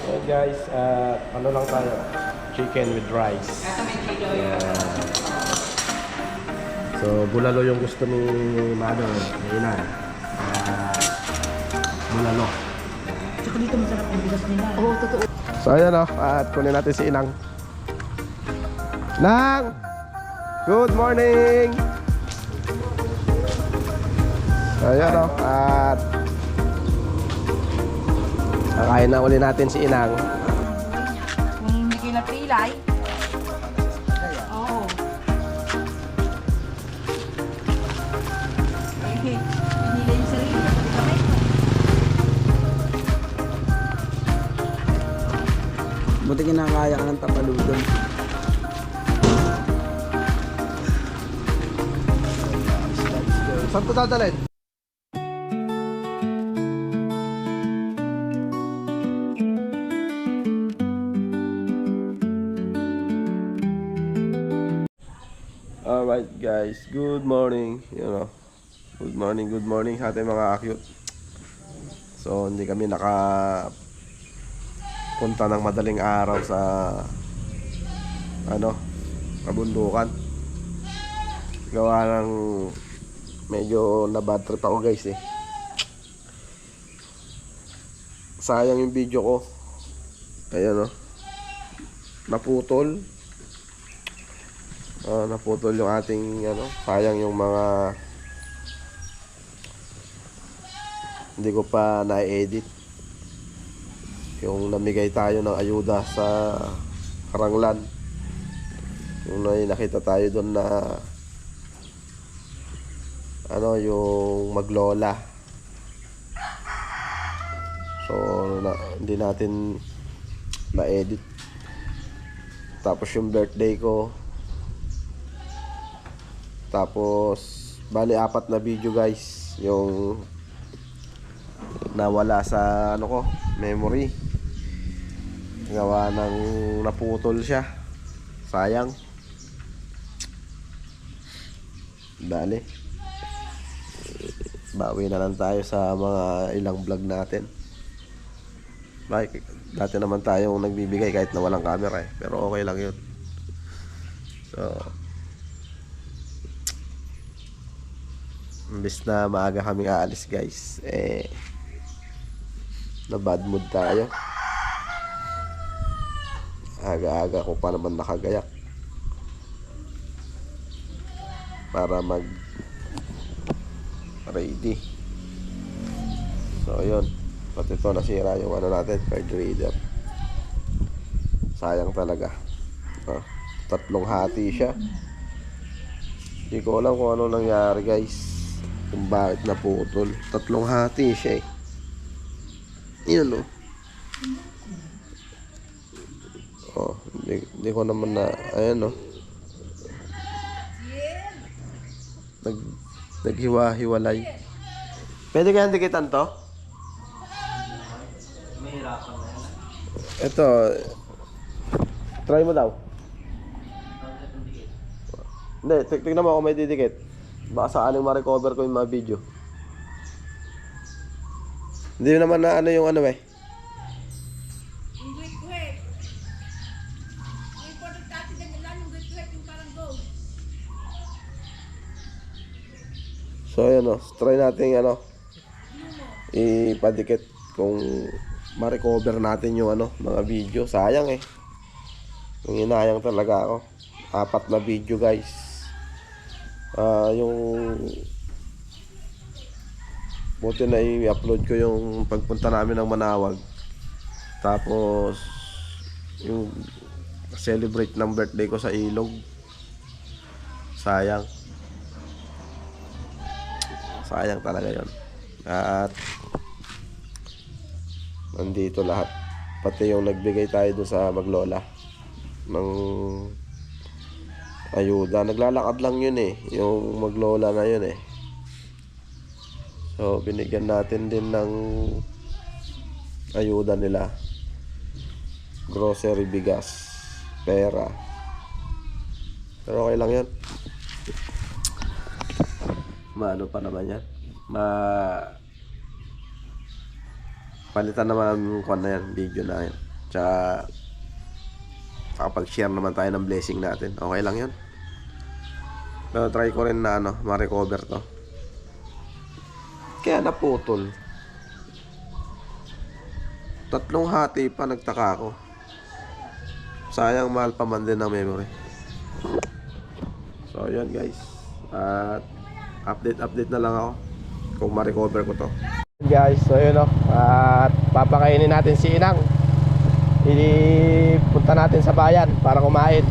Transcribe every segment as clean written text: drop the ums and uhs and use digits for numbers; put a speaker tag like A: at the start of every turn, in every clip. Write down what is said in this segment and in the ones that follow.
A: So guys, ano lang tayo? Chicken with rice. Yeah. So bulalo yung gusto ni Mother. Ayun na. Bulalo.
B: Tsaka dito masarap ang bigas nila. Oo, totoo.
A: So ayan o, at kunin natin si Inang. Nang! Good morning! Ayan o, at kakain na uli natin si Inang.
B: Kung hindi kayo napilay, oo. Pinila yung sarili, kapag kami.
C: Buti kinakaya ka ng tapaludon.
A: Saan ko dadalhin? Alright guys, good morning. Good morning sa ating mga cute. So hindi kami punta ng madaling araw sa kabundukan. Gawa ng medyo na bad trip ako guys eh. Sayang yung video ko. Ayan naputol. Naputol yung ating sayang yung mga hindi ko pa na-edit yung namigay tayo ng ayuda sa Karanglan. Yung nakita tayo doon na yung maglola. So hindi natin na-edit. Tapos yung birthday ko. Tapos bali 4 na video guys yung nawala sa memory. Gawa ng naputol siya. Sayang. Bali bawi na lang tayo sa mga ilang vlog natin. Dati naman tayong nagbibigay kahit na walang camera eh. Pero okay lang yun. So imbis na maaga kaming aalis guys, na bad mood tayo. Aga-aga ko pa naman nakagayak para ready. So yun, pati ito nasira yung natin, card reader. Sayang talaga. 3 hati siya. Hindi ko alam kung ano nangyari guys, kung bakit naputol. 3 hati siya eh. Yun hindi ko naman na ayan naghiwa-hiwalay. Pwede kayang dikitan to?
C: Mahirapan na yan.
A: Ito, try mo daw. Hindi, tignan mo ako may didikit. Baka saaling ma-recover ko yung mga video. Hindi naman na yung So ayan try natin ipadikit kung ma-recover natin yung mga video. Sayang eh. Yung inayang talaga ako. 4 na video guys. Yung buti na i-upload ko yung pagpunta namin ng Manawag. Tapos yung celebrate ng birthday ko sa Ilog. Sayang talaga yon. At nandito lahat, pati yung nagbigay tayo doon sa maglola ng ayuda. Naglalakad lang yun eh, yung maglola na yun eh. So binigyan natin din ng ayuda nila, grocery, bigas, pera. Pero okay lang yan. Maano pa naman yan, palitan naman yung kwan na yan, video na yan. Tsaka makapag-share naman tayo ng blessing natin. Okay lang yun. Pero try ko rin na ma-recover to. Kaya naputol. 3 hati pa, nagtaka ako. Sayang, mahal pa man din ang memory. So yun guys. At update na lang ako kung ma-recover ko to. Guys, so yun at papakainin natin si Inang. Ipunta natin sa bayan para kumain.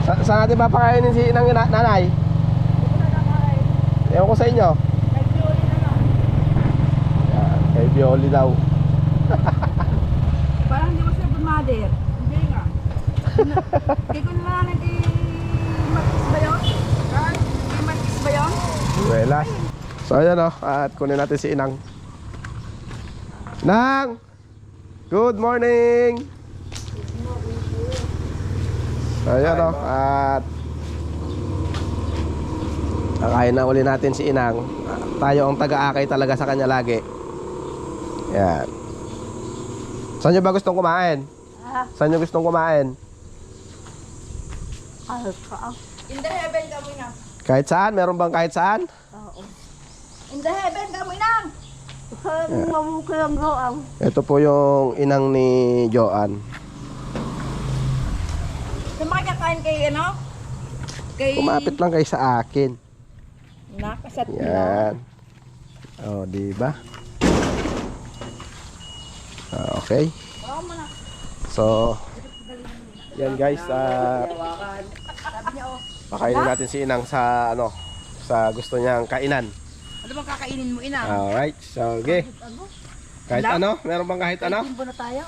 A: Saan natin papakainin si Inang nanay? Ewan ko sa inyo. Yan, kay Bioli daw.
B: Parang hindi mo siya good mother. Hindi nga. Kaya kung naman kay Marquis ba yun? Kay Marquis ba yun?
A: Buelas. So ayan at kunin natin si Inang. Nang! Good morning! So ayan at kakain na uli natin si Inang. Tayo ang taga-akay talaga sa kanya lagi. Yan. Saan nyo ba gustong kumain? Saan nyo gustong kumain?
B: In the heaven kami na.
A: Kahit saan? Meron bang kahit saan?
B: In the heaven kami na.
A: Ito po yung inang ni Joan.
B: Saan makikakain kay Kay...
A: Kumapit lang kayo sa akin.
B: Nakasat na.
A: Yan. Oh, di ba? Okay. So, yan guys, pakainin natin si Inang sa sa gusto niyang kainan.
B: Ano bang kakainin mo, Inang?
A: Alright, so okay. Kahit meron bang kahit
B: Kay Jimbo na tayo.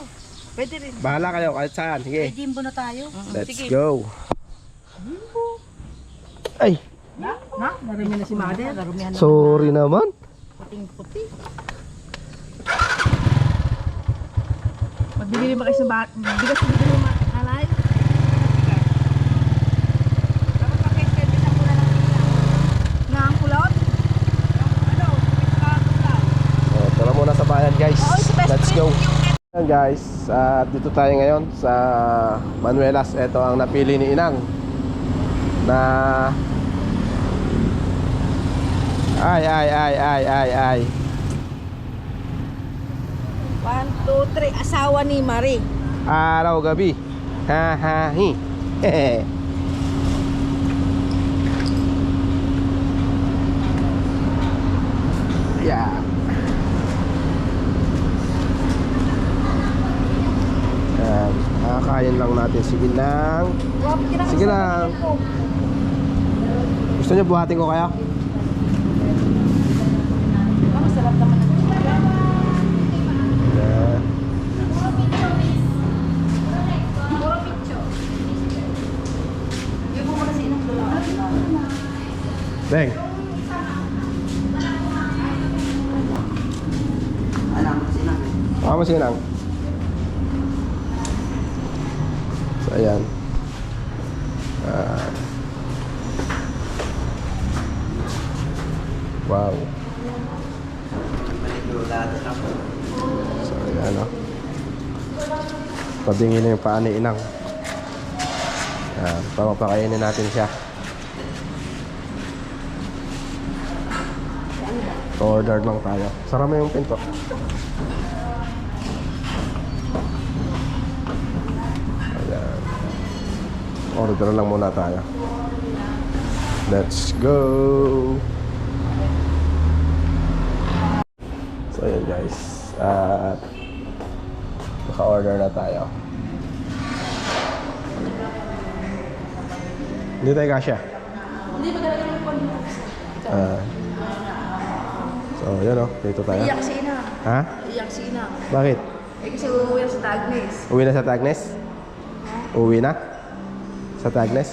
B: Pwede rin.
A: Bahala kayo kahit saan.
B: Kay
A: Sige.
B: Jimbo na tayo.
A: Let's
B: Sige.
A: go. Ay,
B: Narumi na si Mother. Narumihan na.
A: sorry naman.
B: Puting-puti. Magbibili ba kayo sa bigas na bibili mo, Alay? Dapat pakikipit ang pula ng pila. Ang kulot?
A: So, tara muna sa bayan guys.
B: Oh, si best
A: Let's go.
B: friend
A: Ayan guys, dito tayo ngayon sa Manuelas. Ito ang napili ni Inang na ay
B: 1, 2, 3. Asawa ni Marie.
A: araw gabi. Ha ha hi. Hehe. Yeah. Kakain lang natin. Sige lang. Sige lang. Gusto niyo buhatin ko kaya?
B: Masarap naman ang chicken.
A: Yeah.
B: Puro picho. Yung mo muna si Inang dula.
A: Deng. Ano si Inang? So ayan. Wow. So ayan Pabingin na yung paa ni Inang. Papakainin natin siya. Order lang tayo. Sara mo yung pinto. Ayan. Order lang muna tayo. Let's go. So yun guys. Naka-order na tayo. Hindi tayo kasya.
B: Hindi ba talaga yung pag-iwas?
A: So yun dito tayo.
B: Iyak si Inang.
A: Ha?
B: Iyak si Inang.
A: Bakit?
B: Kasi uuwi na sa Tagnes.
A: Uwi na sa Tagnes? Uwi na? Sa Tagnes?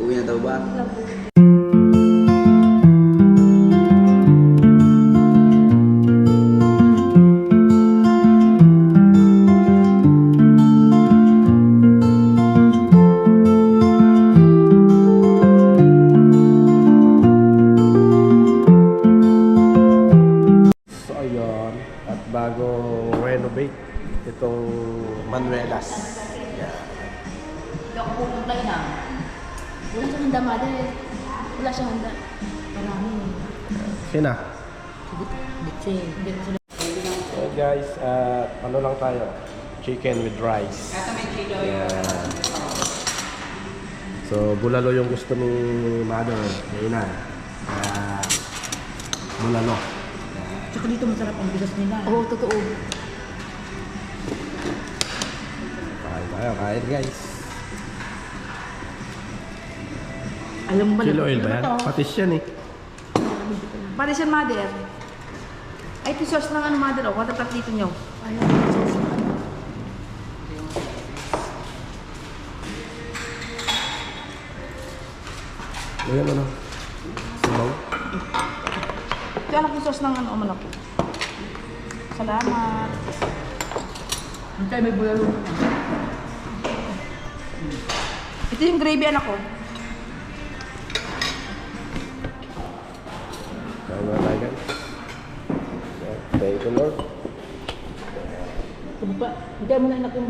C: Uwi na daw ba?
A: So ayun, at bago renovate itong Manuelas. Yeah.
B: Hindi ako pupunta na. Wala siyang handa, mother. Wala siyang handa. Marami.
A: Sina?
B: Bitse. Hindi ko sila.
A: So guys, ano lang tayo? Chicken with rice. Yeah. So bulalo yung gusto ni mother. Kainan. Bulalo.
B: Tsaka dito masarap ang bigas nila. Oo, totoo.
A: Kain guys.
B: Alam mo ba?
A: Chili oil ba yan? Patis yan eh.
B: Patis yan, mother. Ay, ito sauce lang ano, mother. O, katapat dito nyo. Ayun, sauce lang.
A: Ayan ano. Sabaw.
B: Ito anak yung sauce ng ano, manok. Salamat. Hintay, may bulalo na. Ito yung gravy, anak ko.
A: Kain na tayo guys. Thank you Lord.
B: Hintay mo na anak yung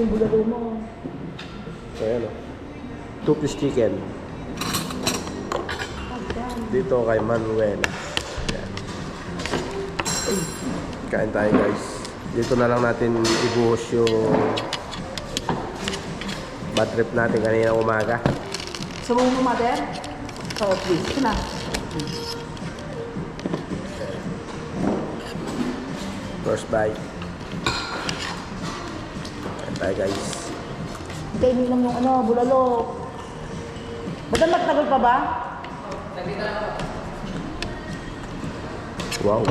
B: bulalo mo.
A: So ayan o. 2-piece chicken. Dito kay Manuel. Ayan. Kain tayo guys. Dito na lang natin ibuhos yung bad trip natin kanina umaga.
B: Sabaw mo, mother? Oo, please. Ito na.
A: First bite. Kain tayo guys.
B: Hintay mo lang yung ano, bulalo. Ba't ang matagal pa ba?
A: Wow.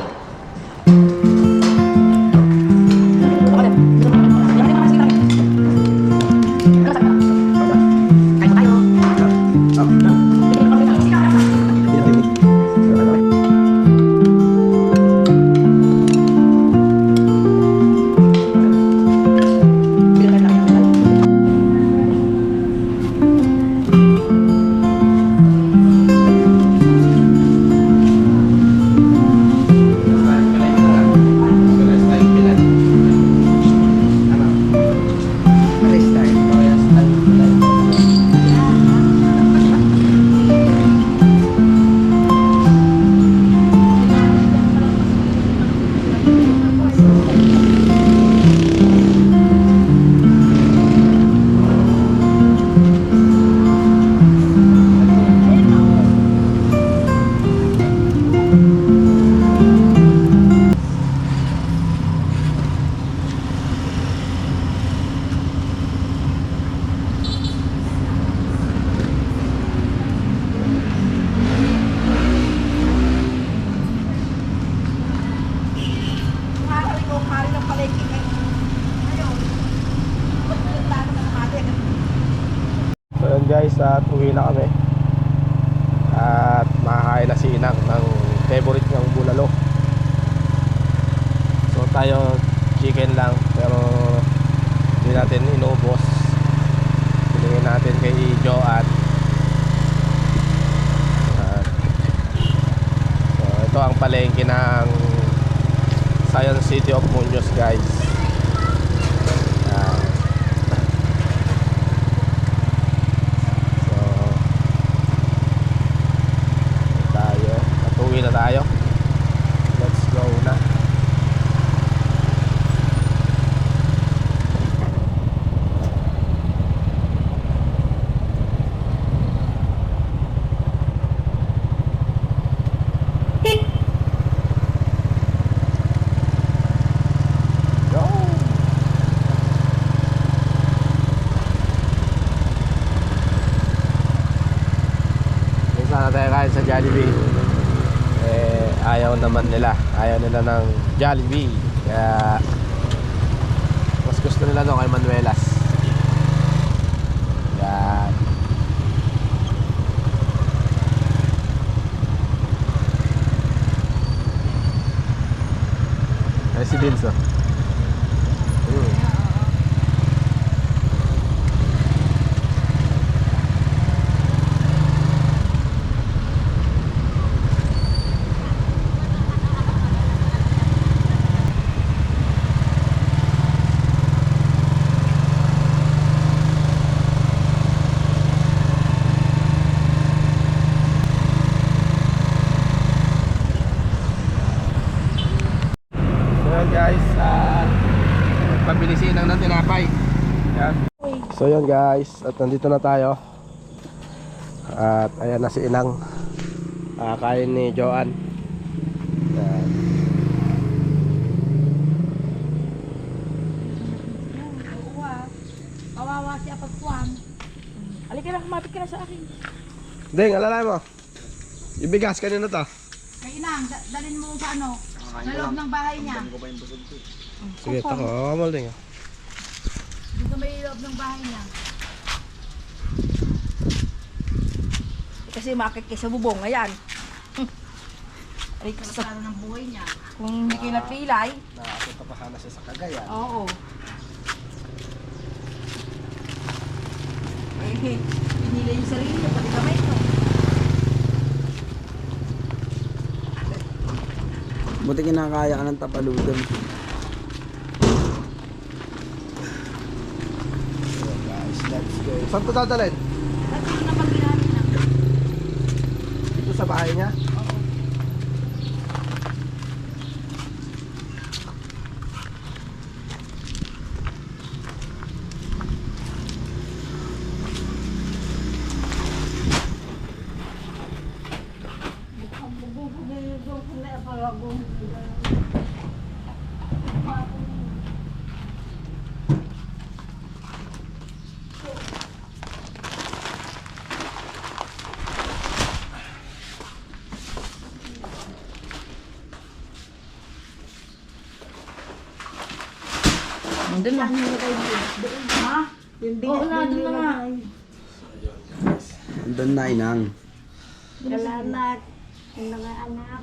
A: So yun guys, at uwi na kami. At makakain na si Inang ng favorite niyang bulalo. So tayo chicken lang, pero hindi natin inubos. Bilingin natin kay Joanne. So ito ang palengke ng Science City of Muñoz guys. Na tayo. Let's go na. Go. Minsan na tayo kain sa Jollibee. Ayaw naman nila, ayaw nila ng Jollibee, kaya mas gusto nila doon kay Manuelas. Yan. Ay si Vince oh. pabili si Inang ng tinapay. Yan. So yun guys, at nandito na tayo. At ayan na si Inang. Kain ni Joanne. Yan.
B: Kawawa si Apagpuan. Halika na, kumapit ka na sa akin.
A: Ding, alalay mo. Yung bigas kanina to.
B: Kay Inang, dalhin mo sa ano, sa loob ng bahay niya.
A: Sige, tako. Kamal Ding.
B: Dito may loob ng bahay niya. Kasi makakit kayo sa bubong, ayan. Ay, sa ng buhay niya. Kung hindi kayo napilay.
A: Nakapunta pa sana siya sa Cagayan.
B: Oo. Eh, pinila yung sarili niya, pati kamay ko.
C: Buti kinakaya ka ng tapaludon.
A: Guys, let's go. Saan ito dadalhin?
B: Dati yung napagbilahan niya.
A: Dito sa bahay niya?
B: Doon na. Ha? Oo na, doon na nga.
C: Andun na Inang.
B: Salamat. Yung mga anak.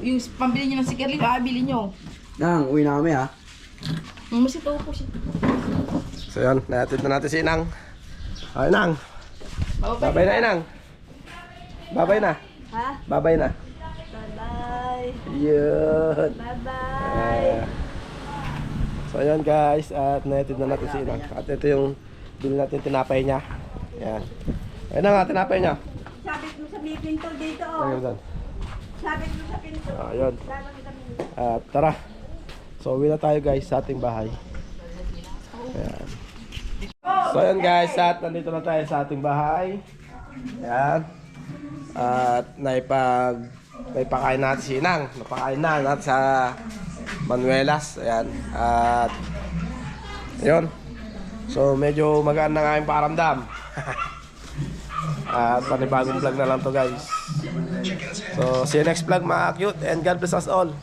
B: Yung pambili niyo ng sikarli, bili niyo.
C: Nang, uwi na kami ha.
B: Mas ito po siya.
A: So yun, natin na natin si Inang. Ay, Inang. Babay na, Inang. Babay na.
B: Ha?
A: Babay na.
B: Bye-bye.
A: Yun.
B: Bye-bye.
A: So yun guys, at natin na natin si Inang. At ito yung bili natin tinapay niya. Yan. Ayun na nga, tinapay niya.
B: Sabit mo sa may pinto dito.
A: Ayun doon.
B: Sabit mo sa pinto.
A: Ayun. At tara. So uwi na tayo guys sa ating bahay. Ayan. So yun guys, at nandito na tayo sa ating bahay. Ayan. At naipakain natin si Inang. Napakain na natin sa Manuelas. Ayan. At yun. So medyo magaan na nga yung pakiramdam. At panibagong vlog na lang to guys. So see you next vlog mga cute, and God bless us all.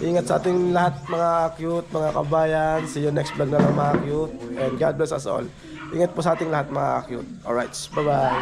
A: Ingat sa ating lahat mga cute, mga kabayan. See you next vlog na lang mga cute, and God bless us all. Ingat po sa ating lahat mga cute. Alright, bye bye.